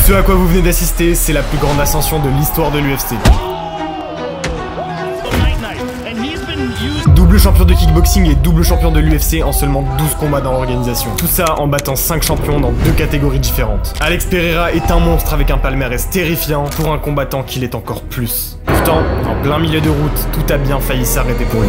Ce à quoi vous venez d'assister, c'est la plus grande ascension de l'histoire de l'UFC. Double champion de kickboxing et double champion de l'UFC en seulement 12 combats dans l'organisation. Tout ça en battant 5 champions dans 2 catégories différentes. Alex Pereira est un monstre avec un palmarès terrifiant pour un combattant qu'il est encore plus. Pourtant, en plein milieu de route, tout a bien failli s'arrêter pour lui.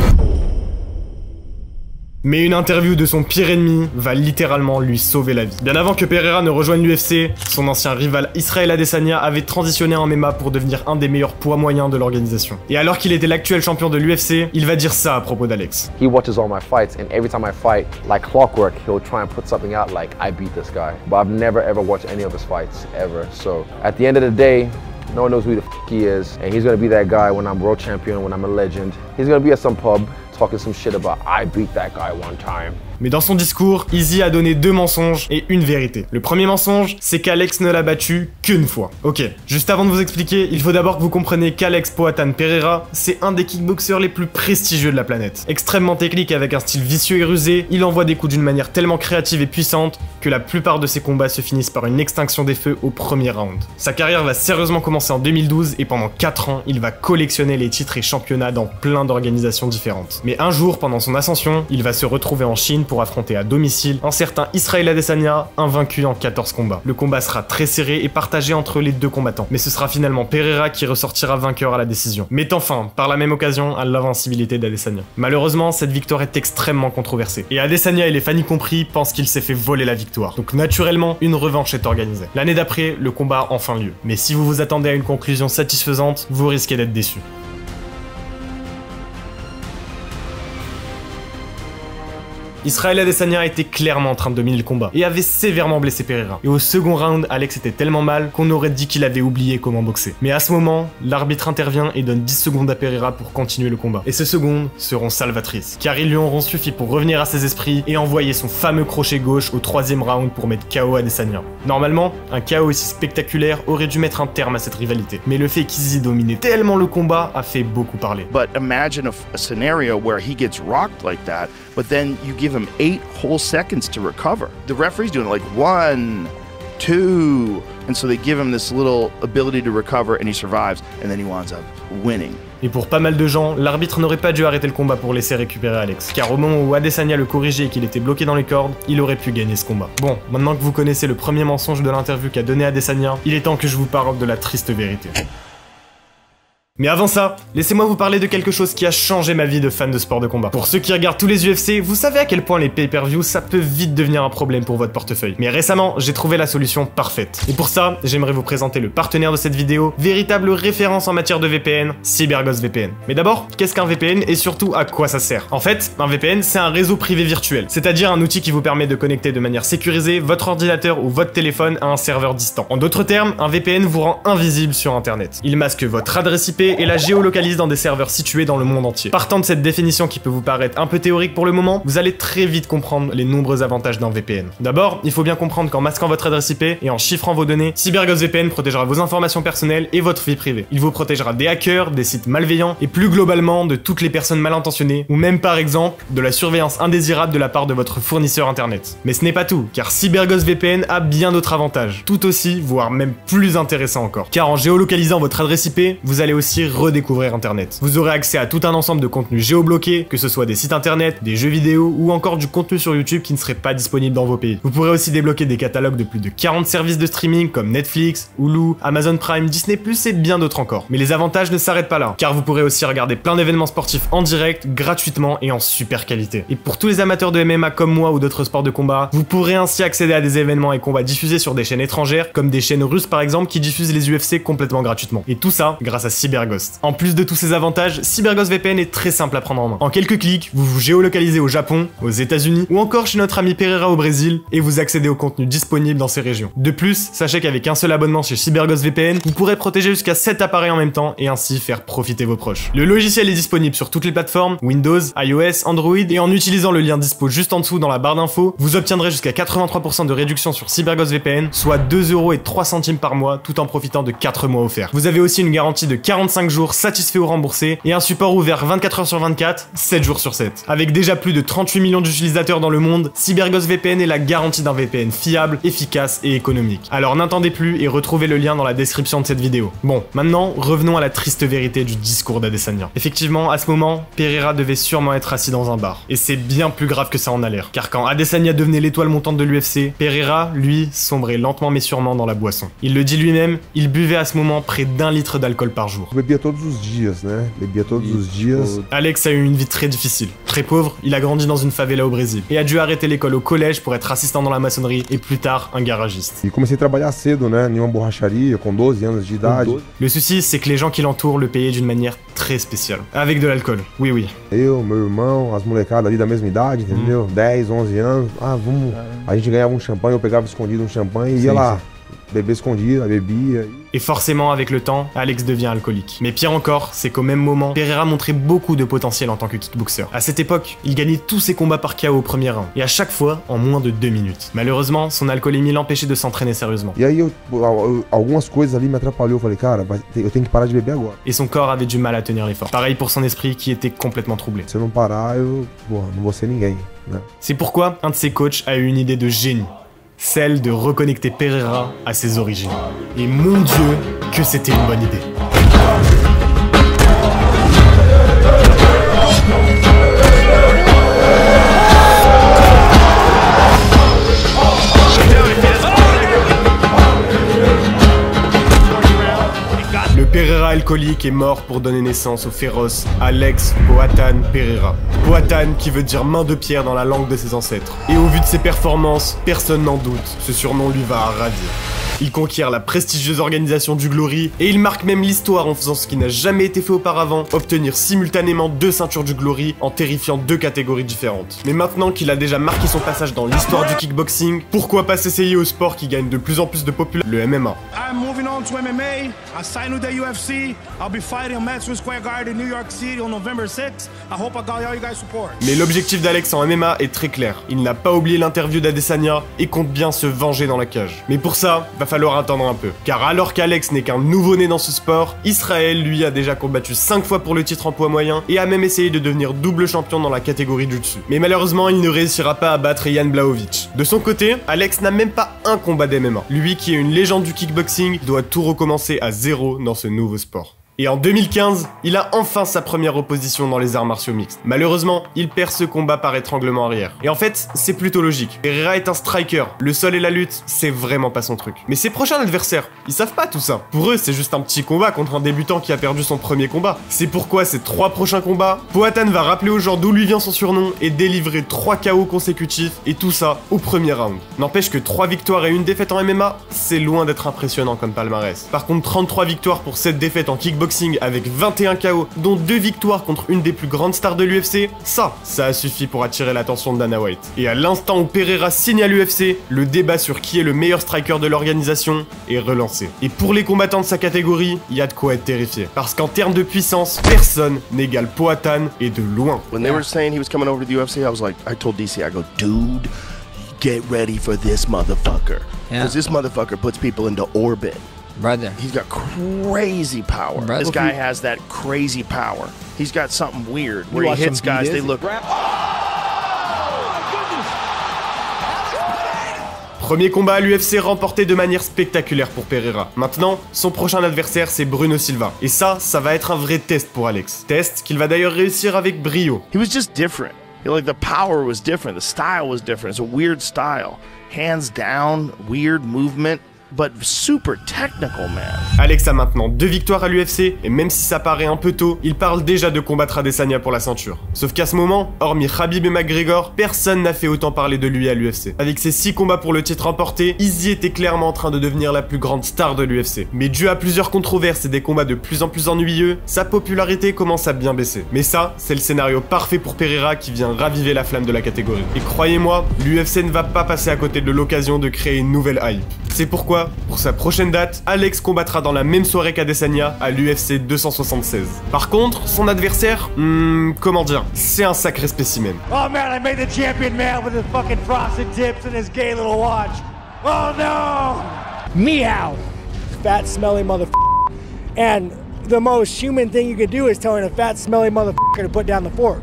Mais une interview de son pire ennemi va littéralement lui sauver la vie. Bien avant que Pereira ne rejoigne l'UFC, son ancien rival Israel Adesanya avait transitionné en MMA pour devenir un des meilleurs poids moyens de l'organisation. Et alors qu'il était l'actuel champion de l'UFC, il va dire ça à propos d'Alex. He watches all my fights and every time I fight, like clockwork, he'll try and put something out like, I beat this guy. But I've never ever watched any of his fights, ever. So at the end of the day, no one knows who the f he is. And he's gonna be that guy when I'm world champion, when I'm a legend. He's gonna be at some pub, talking some shit about I beat that guy one time. Mais dans son discours, Izzy a donné 2 mensonges et une vérité. Le premier mensonge, c'est qu'Alex ne l'a battu qu'une fois. Ok, juste avant de vous expliquer, il faut d'abord que vous compreniez qu'Alex Poatan Pereira, c'est un des kickboxers les plus prestigieux de la planète. Extrêmement technique avec un style vicieux et rusé, il envoie des coups d'une manière tellement créative et puissante que la plupart de ses combats se finissent par une extinction des feux au premier round. Sa carrière va sérieusement commencer en 2012 et pendant 4 ans, il va collectionner les titres et championnats dans plein d'organisations différentes. Mais un jour, pendant son ascension, il va se retrouver en Chine pour affronter à domicile un certain Israel Adesanya, invaincu en 14 combats. Le combat sera très serré et partagé entre les 2 combattants, mais ce sera finalement Pereira qui ressortira vainqueur à la décision, mettant fin, par la même occasion, à l'invincibilité d'Adesanya. Malheureusement, cette victoire est extrêmement controversée, et Adesanya et les fans y compris pensent qu'il s'est fait voler la victoire. Donc naturellement, une revanche est organisée. L'année d'après, le combat a enfin lieu. Mais si vous vous attendez à une conclusion satisfaisante, vous risquez d'être déçu. Israel Adesanya était clairement en train de dominer le combat et avait sévèrement blessé Pereira. Et au second round, Alex était tellement mal qu'on aurait dit qu'il avait oublié comment boxer. Mais à ce moment, l'arbitre intervient et donne 10 secondes à Pereira pour continuer le combat. Et ces secondes seront salvatrices, car ils lui auront suffi pour revenir à ses esprits et envoyer son fameux crochet gauche au 3e round pour mettre KO Adesanya. Normalement, un KO aussi spectaculaire aurait dû mettre un terme à cette rivalité. Mais le fait qu'Izzy dominait tellement le combat a fait beaucoup parler. But imagine a scenario where he gets rocked like that, but then you give him 8 whole seconds to recover. The referee's doing like 1, 2, and so they give him this little ability to recover and he survives, and then he winds up winning. Et pour pas mal de gens, l'arbitre n'aurait pas dû arrêter le combat pour laisser récupérer Alex, car au moment où Adesanya le corrigeait et qu'il était bloqué dans les cordes, il aurait pu gagner ce combat. Bon, maintenant que vous connaissez le premier mensonge de l'interview qu'a donné Adesanya, il est temps que je vous parle de la triste vérité. Mais avant ça, laissez-moi vous parler de quelque chose qui a changé ma vie de fan de sport de combat. Pour ceux qui regardent tous les UFC, vous savez à quel point les pay-per-views, ça peut vite devenir un problème pour votre portefeuille. Mais récemment, j'ai trouvé la solution parfaite. Et pour ça, j'aimerais vous présenter le partenaire de cette vidéo, véritable référence en matière de VPN, CyberGhost VPN. Mais d'abord, qu'est-ce qu'un VPN et surtout à quoi ça sert? En fait, un VPN, c'est un réseau privé virtuel, c'est-à-dire un outil qui vous permet de connecter de manière sécurisée votre ordinateur ou votre téléphone à un serveur distant. En d'autres termes, un VPN vous rend invisible sur Internet. Il masque votre adresse IP et la géolocalise dans des serveurs situés dans le monde entier. Partant de cette définition qui peut vous paraître un peu théorique pour le moment, vous allez très vite comprendre les nombreux avantages d'un VPN. D'abord, il faut bien comprendre qu'en masquant votre adresse IP et en chiffrant vos données, CyberGhost VPN protégera vos informations personnelles et votre vie privée. Il vous protégera des hackers, des sites malveillants et plus globalement de toutes les personnes mal intentionnées ou même par exemple de la surveillance indésirable de la part de votre fournisseur internet. Mais ce n'est pas tout, car CyberGhost VPN a bien d'autres avantages, tout aussi, voire même plus intéressants encore. Car en géolocalisant votre adresse IP, vous allez aussi redécouvrir Internet. Vous aurez accès à tout un ensemble de contenus géobloqués, que ce soit des sites internet, des jeux vidéo ou encore du contenu sur YouTube qui ne serait pas disponible dans vos pays. Vous pourrez aussi débloquer des catalogues de plus de 40 services de streaming comme Netflix, Hulu, Amazon Prime, Disney+, et bien d'autres encore. Mais les avantages ne s'arrêtent pas là, car vous pourrez aussi regarder plein d'événements sportifs en direct, gratuitement et en super qualité. Et pour tous les amateurs de MMA comme moi ou d'autres sports de combat, vous pourrez ainsi accéder à des événements et combats diffusés sur des chaînes étrangères, comme des chaînes russes par exemple qui diffusent les UFC complètement gratuitement. Et tout ça grâce à CyberGhost. En plus de tous ces avantages, CyberGhost VPN est très simple à prendre en main. En quelques clics, vous vous géolocalisez au Japon, aux États-Unis ou encore chez notre ami Pereira au Brésil et vous accédez au contenu disponible dans ces régions. De plus, sachez qu'avec un seul abonnement chez CyberGhost VPN, vous pourrez protéger jusqu'à 7 appareils en même temps et ainsi faire profiter vos proches. Le logiciel est disponible sur toutes les plateformes, Windows, iOS, Android, et en utilisant le lien dispo juste en dessous dans la barre d'infos, vous obtiendrez jusqu'à 83% de réduction sur CyberGhost VPN, soit 2,03 € par mois, tout en profitant de 4 mois offerts. Vous avez aussi une garantie de 45 5 jours satisfaits ou remboursés, et un support ouvert 24 heures sur 24, 7 jours sur 7. Avec déjà plus de 38 millions d'utilisateurs dans le monde, CyberGhost VPN est la garantie d'un VPN fiable, efficace et économique. Alors n'attendez plus et retrouvez le lien dans la description de cette vidéo. Bon, maintenant, revenons à la triste vérité du discours d'Adesanya. Effectivement, à ce moment, Pereira devait sûrement être assis dans un bar. Et c'est bien plus grave que ça en a l'air. Car quand Adesanya devenait l'étoile montante de l'UFC, Pereira, lui, sombrait lentement mais sûrement dans la boisson. Il le dit lui-même, il buvait à ce moment près d'1 litre d'alcool par jour. Bebia todos os dias, né? Bebia todos os dias. Alex a eu une vie très difficile. Très pauvre, il a grandi dans une favela au Brésil. Et a dû arrêter l'école au collège pour être assistant dans la maçonnerie et plus tard un garagiste. E comecei a trabalhar cedo, né? Em uma borracharia, com 12 anos de idade. Le souci, c'est que les gens qui l'entourent le payaient d'une manière très spéciale. Avec de l'alcool, oui oui. Eu, meu irmão, as molecadas ali da mesma idade, entendeu? 10, 11 anos. Ah, vamos. A gente ganhava um champanhe, eu pegava escondido um champanhe e ia lá. Beber escondido, bebia. Et forcément, avec le temps, Alex devient alcoolique. Mais pire encore, c'est qu'au même moment, Pereira montrait beaucoup de potentiel en tant que kickboxer. À cette époque, il gagnait tous ses combats par KO au premier round, et à chaque fois en moins de 2 minutes. Malheureusement, son alcoolémie l'empêchait de s'entraîner sérieusement. E aí, algumas coisas ali me atrapalhou. Eu falei, cara, eu tenho que parar de beber agora. Et son corps avait du mal à tenir l'effort. Pareil pour son esprit qui était complètement troublé. Se eu não parar, eu não vou ser ninguém, né? C'est pourquoi un de ses coachs a eu une idée de génie. Celle de reconnecter Pereira à ses origines. Et mon Dieu, que c'était une bonne idée. Le Pereira alcoolique est mort pour donner naissance au féroce Alex Poatan Pereira. Poatan qui veut dire main de pierre dans la langue de ses ancêtres. Et au vu de ses performances, personne n'en doute, ce surnom lui va à ravir. Il conquiert la prestigieuse organisation du Glory et il marque même l'histoire en faisant ce qui n'a jamais été fait auparavant, obtenir simultanément 2 ceintures du Glory en terrifiant 2 catégories différentes. Mais maintenant qu'il a déjà marqué son passage dans l'histoire du kickboxing, pourquoi pas s'essayer au sport qui gagne de plus en plus de popularité, le MMA. I'm moving on to MMA. I signed with the UFC. I'll be fighting on Madison Square Garden, New York City on November 6th. I hope I got all you guys support. Mais l'objectif d'Alex en MMA est très clair. Il n'a pas oublié l'interview d'Adesanya et compte bien se venger dans la cage. Mais pour ça, va falloir attendre un peu. Car alors qu'Alex n'est qu'un nouveau-né dans ce sport, Israël, lui, a déjà combattu 5 fois pour le titre en poids moyen et a même essayé de devenir double champion dans la catégorie du dessus. Mais malheureusement, il ne réussira pas à battre Jan Blachowicz. De son côté, Alex n'a même pas un combat d'MMA. Lui qui est une légende du kickboxing doit tout recommencer à zéro dans ce nouveau sport. Et en 2015, il a enfin sa première opposition dans les arts martiaux mixtes. Malheureusement, il perd ce combat par étranglement arrière. Et en fait, c'est plutôt logique. Pereira est un striker. Le sol et la lutte, c'est vraiment pas son truc. Mais ses prochains adversaires, ils savent pas tout ça. Pour eux, c'est juste un petit combat contre un débutant qui a perdu son premier combat. C'est pourquoi ces 3 prochains combats, Poatan va rappeler aux gens d'où lui vient son surnom et délivrer 3 KO consécutifs, et tout ça au premier round. N'empêche que 3 victoires et 1 défaite en MMA, c'est loin d'être impressionnant comme palmarès. Par contre, 33 victoires pour 7 défaites en kickboxing avec 21 KO, dont 2 victoires contre une des plus grandes stars de l'UFC, ça a suffi pour attirer l'attention de Dana White. Et à l'instant où Pereira signe à l'UFC, le débat sur qui est le meilleur striker de l'organisation est relancé. Et pour les combattants de sa catégorie, il y a de quoi être terrifié. Parce qu'en termes de puissance, personne n'égale Poatan et de loin. When they were saying he was coming over to the UFC, I was like, I told DC, I go, dude, get ready for this motherfucker. Because this motherfucker puts people into orbit. Brother. He's got crazy power. Brother. This guy has that crazy power. He's got something weird where he hits guys, they look... Premier combat à l'UFC remporté de manière spectaculaire pour Pereira. Maintenant, son prochain adversaire c'est Bruno Silva. Et ça va être un vrai test pour Alex. Test qu'il va d'ailleurs réussir avec brio. He was just different. Like the power was different, the style was different. It's a weird style. Hands down, weird movement. But super technical, man. Alex a maintenant 2 victoires à l'UFC, et même si ça paraît un peu tôt, il parle déjà de combattre Adesanya pour la ceinture. Sauf qu'à ce moment, hormis Khabib et McGregor, personne n'a fait autant parler de lui à l'UFC. Avec ses 6 combats pour le titre remporté, Izzy était clairement en train de devenir la plus grande star de l'UFC. Mais dû à plusieurs controverses et des combats de plus en plus ennuyeux, sa popularité commence à bien baisser. Mais ça, c'est le scénario parfait pour Pereira qui vient raviver la flamme de la catégorie. Et croyez-moi, l'UFC ne va pas passer à côté de l'occasion de créer une nouvelle hype. C'est pourquoi, pour sa prochaine date, Alex combattra dans la même soirée qu'Adesanya à l'UFC 276. Par contre, son adversaire, comment dire, c'est un sacré spécimen. Oh man, I made the champion man with his fucking frosted tips and his gay little watch. Oh no! Meow! Fat, smelly motherfucker. And the most human thing you could do is telling a fat, smelly motherfucker to put down the fork.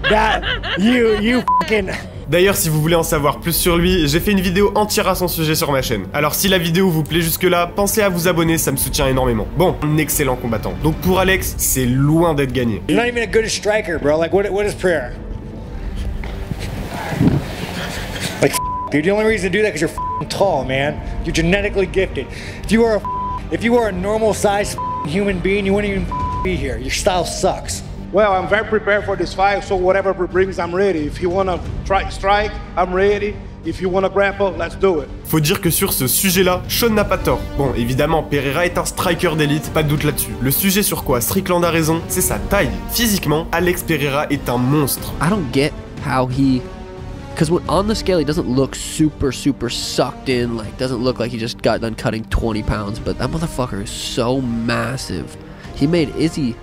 That, you fucking... D'ailleurs, si vous voulez en savoir plus sur lui, j'ai fait une vidéo entière à son sujet sur ma chaîne. Alors si la vidéo vous plaît jusque-là, pensez à vous abonner, ça me soutient énormément. Bon, un excellent combattant. Donc pour Alex, c'est loin d'être gagné. You're not even a good striker, bro. Like, what is prayer? Like, dude, the only reason to do that is you're tall, man. You're genetically gifted. If you were a normal-sized human being, you wouldn't even be here. Your style sucks. Well, I'm very prepared for this fight, so whatever it brings, I'm ready. If you wanna strike, I'm ready. If you wanna grapple, let's do it. Faut dire que sur ce sujet-là, Sean n'a pas tort. Bon, évidemment, Pereira est un striker d'élite, pas de doute là-dessus. Le sujet sur quoi Strickland a raison, c'est sa taille. Physiquement, Alex Pereira est un monstre. I don't get how he... Because on the scale, he doesn't look super sucked in, like, doesn't look like he just got done cutting 20 pounds, but that motherfucker is so massive. He made Izzy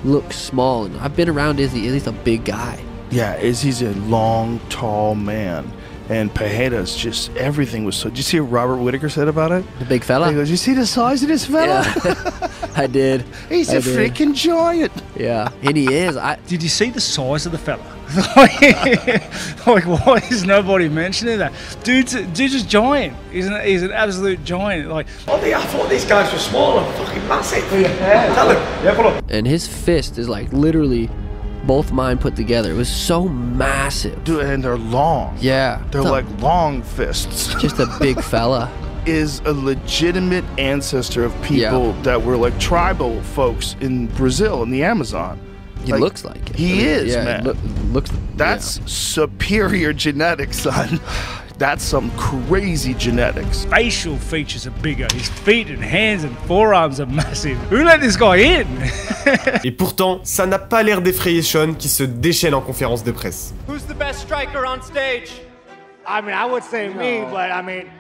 look small, and I've been around Izzy. Izzy's a big guy. Yeah, Izzy's a long, tall man. And Pereira's just, everything was so... Did you see what Robert Whittaker said about it? The big fella? He goes, you see the size of this fella? Yeah. I did. He's a freaking giant. Yeah, and he is. Did you see the size of the fella? Like, why is nobody mentioning that? Dude's just giant. He's an absolute giant. Like, I thought these guys were small and fucking massive. Yeah. Tell him. Yeah, follow. And his fist is like literally both mine put together. It was so massive. Dude, and they're long. Yeah. They're like long fists. Just a big fella. Is a legitimate ancestor of people that were like tribal folks in Brazil in the Amazon. He looks like it. He is, yeah, man. That's superior genetics, son. That's some crazy genetics. Facial features are bigger. His feet and hands and forearms are massive. Who let this guy in? Et pourtant, ça n'a pas l'air d'effrayer Sean qui se déchaîne en conférence de presse. Who's the best striker on stage? I mean, I would say me, but I mean,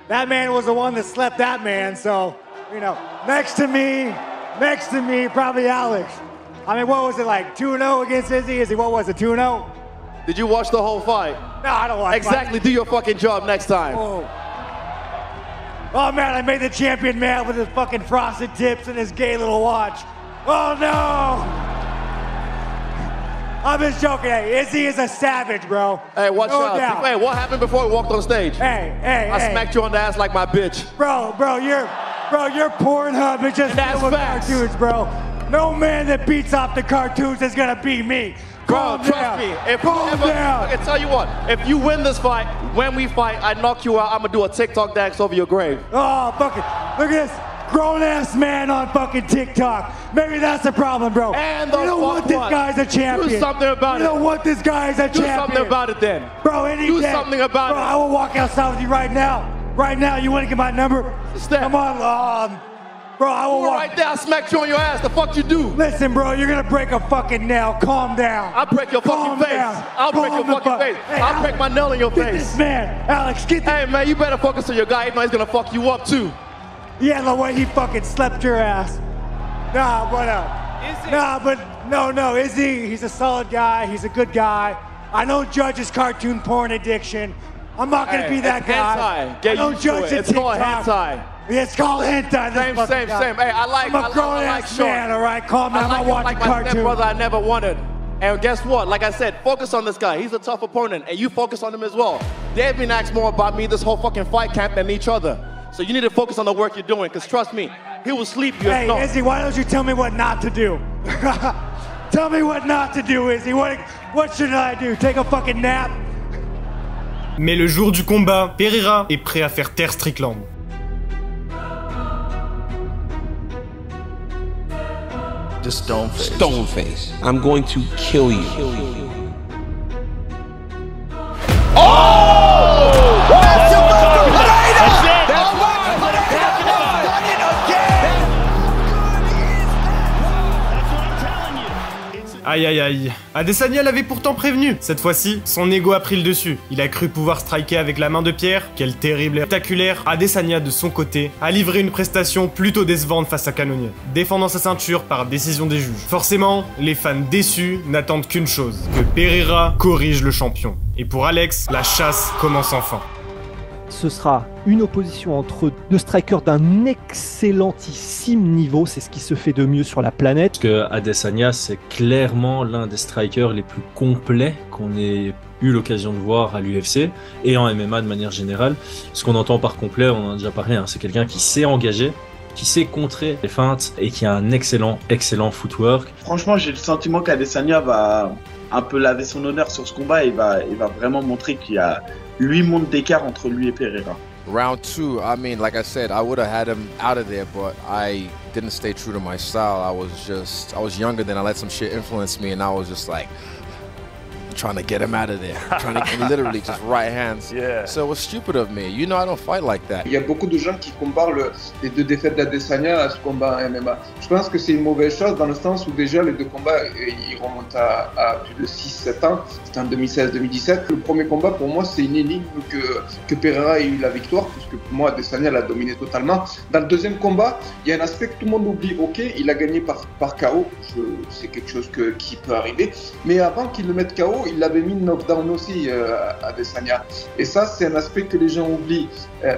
that man was the one that slept that man, so, you know, next to me, probably Alex. I mean, what was it like, 2-0 against Izzy? What was it, 2-0? Did you watch the whole fight? No, I don't watch. Exactly, do your fucking job next time. Oh man, I made the champion mad with his fucking frosted tips and his gay little watch. Oh no! I'm just joking. Hey, Izzy is a savage, bro. Hey, watch no out. Doubt. Hey, what happened before we walked on stage? I smacked you on the ass like my bitch. Bro, your Pornhub is just filled with cartoons, bro. No man that beats off the cartoons is gonna beat me. Bro, trust me. I can tell you what, if you win this fight, when we fight, I knock you out, I'm gonna do a TikTok dance over your grave. Oh, fuck it. Look at this. Grown-ass man on fucking TikTok. Maybe that's the problem, bro. And you don't want this guy's a champion. Do something about it. You don't want this guy's a champion. Do something about it then. Bro, any Do day. something about bro, it. I will walk outside with you right now. Right now, you want to get my number? Come on, bro, I will walk. Right there, I smacked you on your ass. The fuck you do? Listen, bro, you're gonna break a fucking nail. Calm down. I'll break your fucking face. I'll break your fucking face. I'll break my nail in your face. This man, Alex, get this. Hey, man, you better focus on your guy. If not, he's gonna fuck you up too. Yeah, the way he fucking slept your ass. Nah, no, Izzy, he's a solid guy. He's a good guy. I don't judge his cartoon porn addiction. I'm not gonna be that guy. Hentai. Get used to it. It's called hentai. It's called hentai. Same. Hey, I'm a grown-ass man, all right? Calm down. I'm watching cartoons. My brother I never wanted. And guess what? Like I said, focus on this guy. He's a tough opponent, and you focus on him as well. They've been asked more about me this whole fucking fight camp than each other. So you need to focus on the work you're doing, because trust me, he will sleep you. Hey, Izzy, why don't you tell me what not to do? Tell me what not to do, Izzy. What should I do? Take a fucking nap? Mais le jour du combat, Pereira est prêt à faire taire Strickland. Just Stoneface. Stoneface. I'm going to kill you. Oh! That's it! Aïe aïe aïe. Adesanya l'avait pourtant prévenu. Cette fois-ci, son ego a pris le dessus. Il a cru pouvoir striker avec la main de pierre. Quel terrible et spectaculaire. Adesanya, de son côté, a livré une prestation plutôt décevante face à Cannonier, défendant sa ceinture par décision des juges. Forcément, les fans déçus n'attendent qu'une chose, que Pereira corrige le champion. Et pour Alex, la chasse commence enfin. ce sera une opposition entre deux strikers d'un excellentissime niveau, c'est ce qui se fait de mieux sur la planète. Parce que Adesanya, c'est clairement l'un des strikers les plus complets qu'on ait eu l'occasion de voir à l'UFC et en MMA de manière générale. Ce qu'on entend par complet, on en a déjà parlé, hein, c'est quelqu'un qui sait engager, qui sait contrer les feintes et qui a un excellent footwork. Franchement, j'ai le sentiment qu'Adesanya va un peu laver son honneur sur ce combat et il va vraiment montrer qu'il y a 8 mondes d'écart entre lui et Pereira. Round 2, I mean, like I said, I would have had him out of there, but I didn't stay true to my style. I was younger then, I let some shit influence me, and I was just like trying to get him out of there, trying to literally just right hands. Yeah. So it was stupid of me. You know, I don't fight like that. Il y a beaucoup de gens qui comparent les deux défaites d'Adesanya à ce combat en MMA. Je pense que c'est une mauvaise chose dans le sens où déjà les deux combats ils remontent à plus de 6-7 ans. C'était en 2016-2017. Le premier combat pour moi c'est une énigme que Pereira ait eu la victoire puisque pour moi Adesanya l'a dominé totalement. Dans le deuxième combat, il y a un aspect que tout le monde oublie. Ok, il a gagné par KO. C'est quelque chose qui peut arriver. Mais avant qu'il le mette KO, il avait mis une knockdown aussi à Adesanya. Et ça, c'est un aspect que les gens oublient.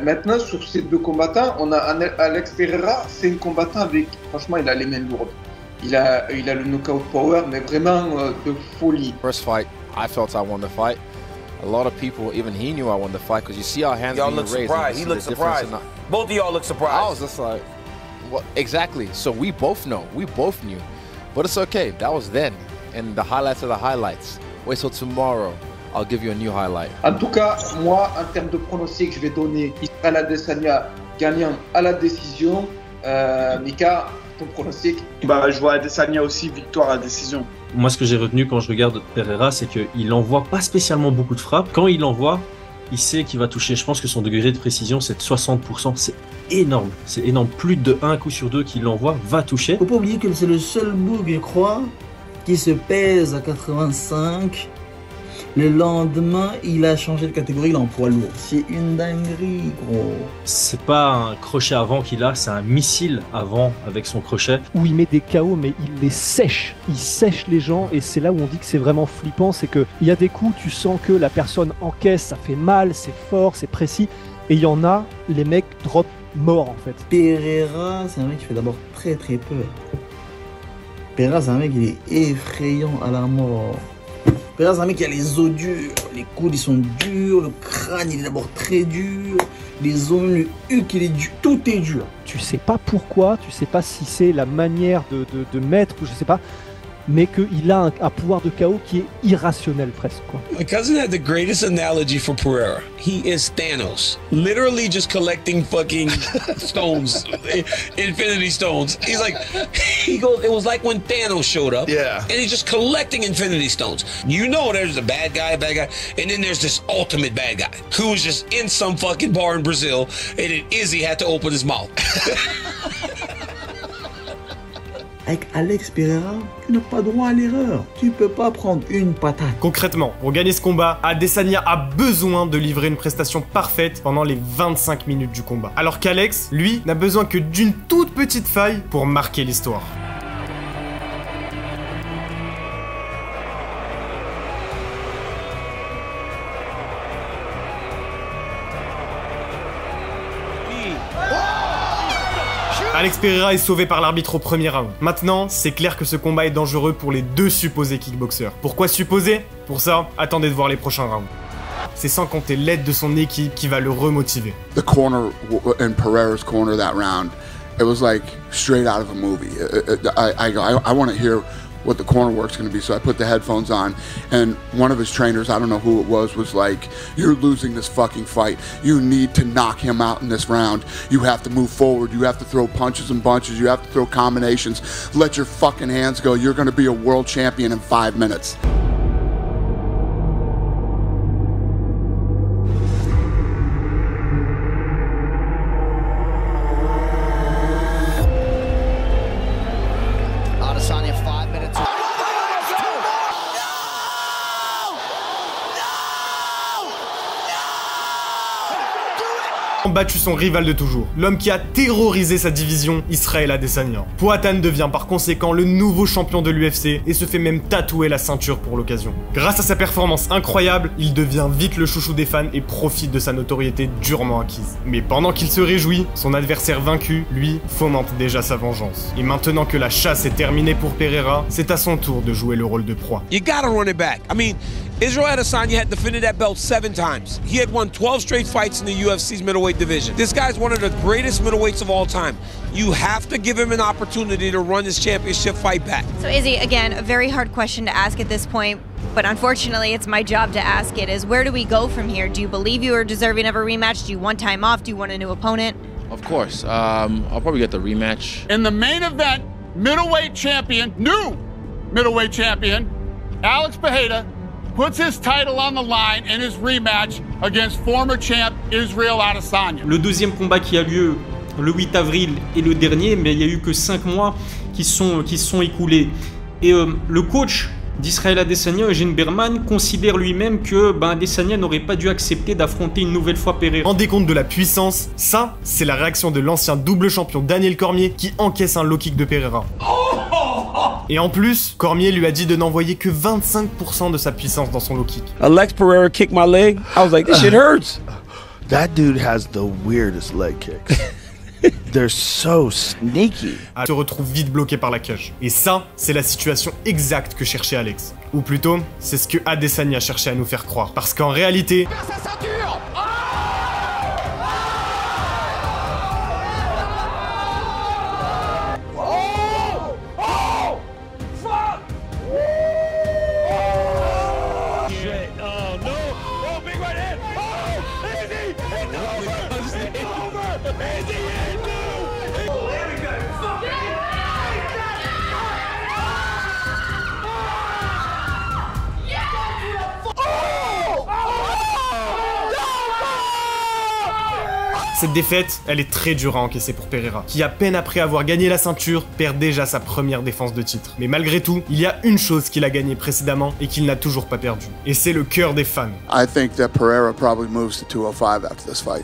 Maintenant, sur ces deux combattants, on a Alex Pereira, c'est un combattant avec, franchement, il a les mains lourdes. Il a le knockout power, mais vraiment de folie. First fight, I felt I won the fight. A lot of people, even he knew I won the fight because you see our hands being raised. Surprised. He looked surprised. Both of y'all look surprised. I was just like, well, exactly. So we both know. We both knew. But it's okay. That was then. And the highlights are the highlights. Wait till tomorrow. I'll give you a new highlight. En tout cas, moi, en termes de pronostic, je vais donner Israel Adesanya gagnant à la décision. Mika, ton pronostic? Je vois Adesanya aussi victoire à décision. Moi, ce que j'ai retenu quand je regarde Pereira, c'est qu'il envoie pas spécialement beaucoup de frappes. Quand il envoie, il sait qu'il va toucher. Je pense que son degré de précision, c'est de 60%. C'est énorme. C'est énorme. Plus de 1 coup sur 2 qu'il envoie va toucher. Faut pas oublier que c'est le seul boug, je crois, qui se pèse à 85. Le lendemain, il a changé de catégorie, il est en poids lourd. C'est une dinguerie, gros. C'est pas un crochet avant qu'il a, c'est un missile avant avec son crochet. Où il met des KO, mais il les sèche. Il sèche les gens, et c'est là où on dit que c'est vraiment flippant. C'est qu'il y a des coups, tu sens que la personne encaisse, ça fait mal, c'est fort, c'est précis. Et il y en a, les mecs drop mort en fait. Pereira, c'est un mec qui fait d'abord très très peur. Pereira, c'est un mec qui est effrayant à la mort. Pereira, c'est un mec qui a les os durs, les coudes ils sont durs, le crâne il est d'abord très dur, les ongles, le huc il est dur, tout est dur. Tu sais pas pourquoi, tu sais pas si c'est la manière de mettre ou je sais pas, mais qu'il a un pouvoir de KO qui est irrationnel presque, quoi. My cousin had the greatest analogy for Pereira. He is Thanos, literally just collecting fucking stones, infinity stones. He's like, he goes, it was like when Thanos showed up, yeah, and he's just collecting infinity stones. You know, there's a bad guy, and then there's this ultimate bad guy who's just in some fucking bar in Brazil, and then Izzy had to open his mouth. Avec Alex Pereira, tu n'as pas droit à l'erreur. Tu peux pas prendre une patate. Concrètement, pour gagner ce combat, Adesanya a besoin de livrer une prestation parfaite pendant les 25 minutes du combat. Alors qu'Alex, lui, n'a besoin que d'une toute petite faille pour marquer l'histoire. Alex Pereira est sauvé par l'arbitre au premier round. Maintenant, c'est clair que ce combat est dangereux pour les deux supposés kickboxers. Pourquoi supposés? Pour ça, attendez de voir les prochains rounds. C'est sans compter l'aide de son équipe qui va le remotiver. The corner in Pereira's corner that round, it was like straight out of a movie. I want to hear what the corner work's going to be, so I put the headphones on, and one of his trainers, I don't know who it was like, you're losing this fucking fight. You need to knock him out in this round. You have to move forward. You have to throw punches and bunches. You have to throw combinations. Let your fucking hands go. You're going to be a world champion in 5 minutes. battu son rival de toujours, l'homme qui a terrorisé sa division, Israel Adesanya. Poatan devient par conséquent le nouveau champion de l'UFC et se fait même tatouer la ceinture pour l'occasion. Grâce à sa performance incroyable, il devient vite le chouchou des fans et profite de sa notoriété durement acquise. Mais pendant qu'il se réjouit, son adversaire vaincu, lui, fomente déjà sa vengeance. Et maintenant que la chasse est terminée pour Pereira, c'est à son tour de jouer le rôle de proie. You gotta run it back. I mean, Israel Adesanya had defended that belt 7 times. He had won 12 straight fights in the UFC's middleweight division. This guy's one of the greatest middleweights of all time. You have to give him an opportunity to run his championship fight back. So Izzy, again, a very hard question to ask at this point, but unfortunately it's my job to ask it, is where do we go from here? Do you believe you are deserving of a rematch? Do you want time off? Do you want a new opponent? Of course. I'll probably get the rematch. In the main event, middleweight champion, new middleweight champion, Alex Pereira, puts his title on the line in his rematch against former champ Israel Adesanya. Le deuxième combat qui a lieu le 8 avril est le dernier, mais il n'y a eu que 5 mois qui sont écoulés. Et le coach d'Israel Adesanya, Eugene Berman, considère lui-même que Adesanya n'aurait pas dû accepter d'affronter une nouvelle fois Pereira. Rendez compte de la puissance, ça, c'est la réaction de l'ancien double champion Daniel Cormier qui encaisse un low kick de Pereira. Et en plus, Cormier lui a dit de n'envoyer que 25% de sa puissance dans son low kick. Alex Pereira kicked my leg. I was like, this shit hurts. That dude has the weirdest leg kicks. They're so sneaky. Se retrouve vite bloqué par la cage. Et ça, c'est la situation exacte que cherchait Alex. Ou plutôt, c'est ce que Adesanya cherchait à nous faire croire. Parce qu'en réalité... Cette défaite, elle est très dure à encaisser pour Pereira, qui à peine après avoir gagné la ceinture, perd déjà sa première défense de titre. Mais malgré tout, il y a une chose qu'il a gagnée précédemment et qu'il n'a toujours pas perdue. Et c'est le cœur des fans. I think that Pereira probably moves to 205 after this fight.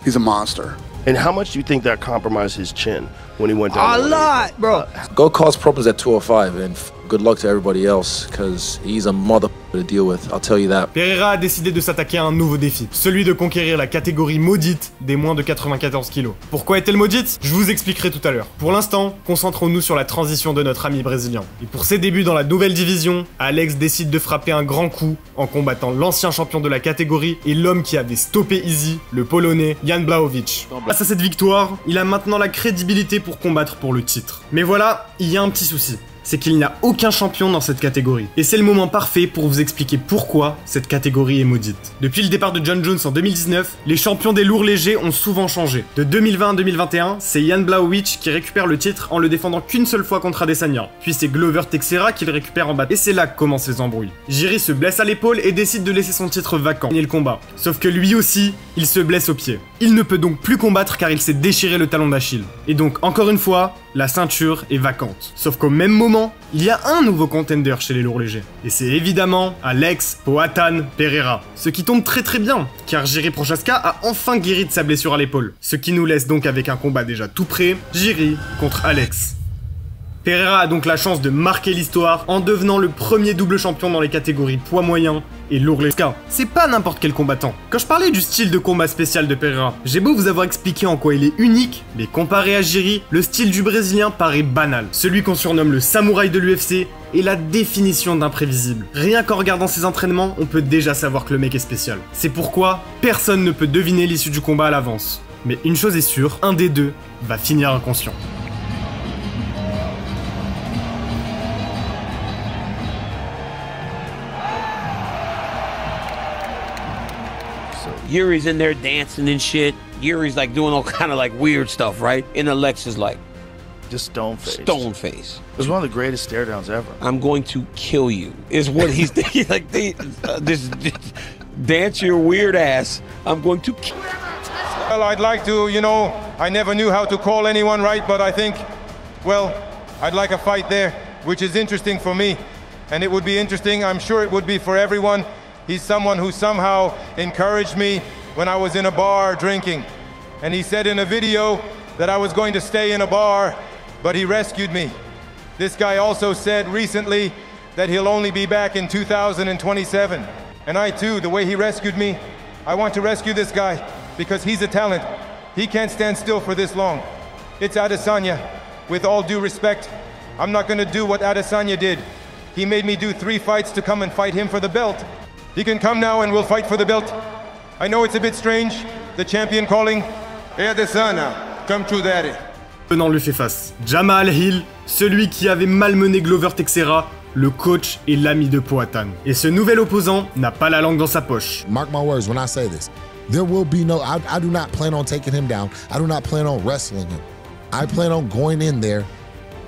He's a monster. And how much do you think that compromised his chin when he went down? A lot, bro. Go cause problems at 205 and good luck to everybody else because he's a mother to deal with, I'll tell you that. Pereira a décidé de s'attaquer à un nouveau défi, celui de conquérir la catégorie maudite des moins de 94 kilos. Pourquoi est-elle maudite? Je vous expliquerai tout à l'heure. Pour l'instant, concentrons-nous sur la transition de notre ami brésilien. Et pour ses débuts dans la nouvelle division, Alex décide de frapper un grand coup en combattant l'ancien champion de la catégorie et l'homme qui avait stoppé Izzy, le Polonais Jan Blachowicz. Grâce à cette victoire, il a maintenant la crédibilité pour combattre pour le titre. Mais voilà, il y a un petit souci. C'est qu'il n'y a aucun champion dans cette catégorie. Et c'est le moment parfait pour vous expliquer pourquoi cette catégorie est maudite. Depuis le départ de John Jones en 2019, les champions des lourds légers ont souvent changé. De 2020 à 2021, c'est Jan Blachowicz qui récupère le titre en le défendant qu'une seule fois contre Adesanya. Puis c'est Glover Teixeira qui le récupère en bas. Et c'est là que commencent les embrouilles. Jiri se blesse à l'épaule et décide de laisser son titre vacant. Et le combat. Sauf que lui aussi, il se blesse au pied. Il ne peut donc plus combattre car il s'est déchiré le talon d'Achille. Et donc, encore une fois, la ceinture est vacante. Sauf qu'au même moment, il y a un nouveau contender chez les lourds légers. Et c'est évidemment Alex Poatan Pereira. Ce qui tombe très très bien, car Jiri Prochazka a enfin guéri de sa blessure à l'épaule. Ce qui nous laisse donc avec un combat déjà tout prêt, Jiri contre Alex. Pereira a donc la chance de marquer l'histoire en devenant le premier double champion dans les catégories poids moyen et lourd léger. C'est pas n'importe quel combattant. Quand je parlais du style de combat spécial de Pereira, j'ai beau vous avoir expliqué en quoi il est unique, mais comparé à Jiri, le style du Brésilien paraît banal. Celui qu'on surnomme le samouraï de l'UFC est la définition d'imprévisible. Rien qu'en regardant ses entraînements, on peut déjà savoir que le mec est spécial. C'est pourquoi personne ne peut deviner l'issue du combat à l'avance. Mais une chose est sûre, un des deux va finir inconscient. Yuri's in there dancing and shit. Yuri's like doing all kind of like weird stuff, right? And Alex is like, just stone face. Stone face. It was one of the greatest stare downs ever. I'm going to kill you, is what he's thinking. Like, this dance your weird ass. I'm going to kill. Well, I'd like to, you know, I never knew how to call anyone right, but I think, well, I'd like a fight there, which is interesting for me. And it would be interesting, I'm sure it would be for everyone. He's someone who somehow encouraged me when I was in a bar drinking. And he said in a video that I was going to stay in a bar, but he rescued me. This guy also said recently that he'll only be back in 2027. And I too, the way he rescued me, I want to rescue this guy because he's a talent. He can't stand still for this long. It's Adesanya. With all due respect, I'm not gonna do what Adesanya did. He made me do 3 fights to come and fight him for the belt. He can come now and we'll fight for the belt. I know it's a bit strange, the champion calling. Hey Adesanya, come true daddy. Venant lui fait face. Jamal Hill, celui qui avait malmené Glover Teixeira, le coach et l'ami de Poatan. Et ce nouvel opposant n'a pas la langue dans sa poche. Mark my words when I say this. There will be no, I do not plan on taking him down. I do not plan on wrestling him. I plan on going in there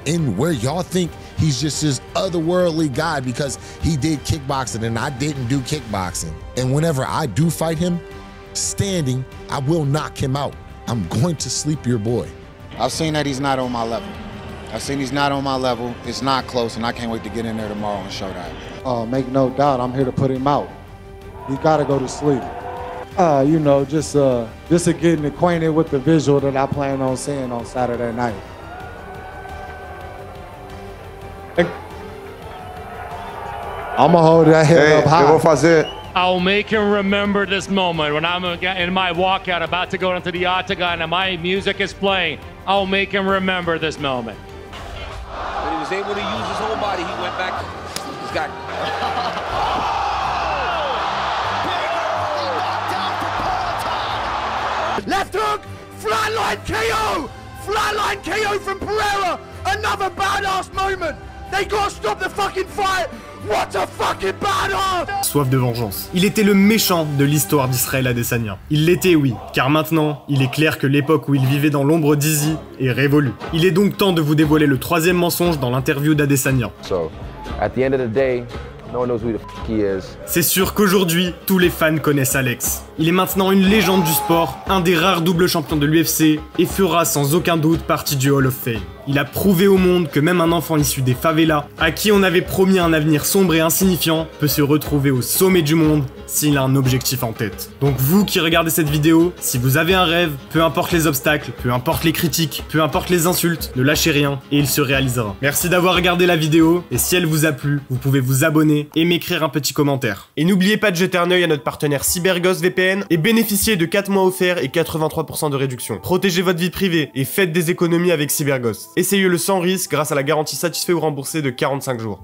in where y'all think he's just this otherworldly guy because he did kickboxing and I didn't do kickboxing. And whenever I do fight him, standing, I will knock him out. I'm going to sleep your boy. I've seen that he's not on my level. I've seen he's not on my level. It's not close, and I can't wait to get in there tomorrow and show that. Make no doubt, I'm here to put him out. He's got to go to sleep. You know, just to getting acquainted with the visual that I plan on seeing on Saturday night. I'm gonna hold that head up high. I'll make him remember this moment when I'm in my walkout about to go into the octagon and my music is playing. I'll make him remember this moment. When he was able to use his whole body, he went back. He's got. Left hook, flatline KO! Flatline KO from Pereira! Another badass moment! They gotta stop the fucking fight! What a fucking badass! Soif de vengeance. Il était le méchant de l'histoire d'Israël Adesanya. Il l'était, oui, car maintenant, il est clair que l'époque où il vivait dans l'ombre d'Izzy est révolue. Il est donc temps de vous dévoiler le 3e mensonge dans l'interview d'Adesanya. So, at the end of the day, no one knows who the f he is. C'est sûr qu'aujourd'hui, tous les fans connaissent Alex. Il est maintenant une légende du sport, un des rares doubles champions de l'UFC et fera sans aucun doute partie du Hall of Fame. Il a prouvé au monde que même un enfant issu des favelas, à qui on avait promis un avenir sombre et insignifiant, peut se retrouver au sommet du monde s'il a un objectif en tête. Donc vous qui regardez cette vidéo, si vous avez un rêve, peu importe les obstacles, peu importe les critiques, peu importe les insultes, ne lâchez rien et il se réalisera. Merci d'avoir regardé la vidéo et si elle vous a plu, vous pouvez vous abonner et m'écrire un petit commentaire. Et n'oubliez pas de jeter un œil à notre partenaire CyberGhost VPN et bénéficier de 4 mois offerts et 83% de réduction. Protégez votre vie privée et faites des économies avec CyberGhost. Essayez-le sans risque grâce à la garantie satisfait ou remboursée de 45 jours.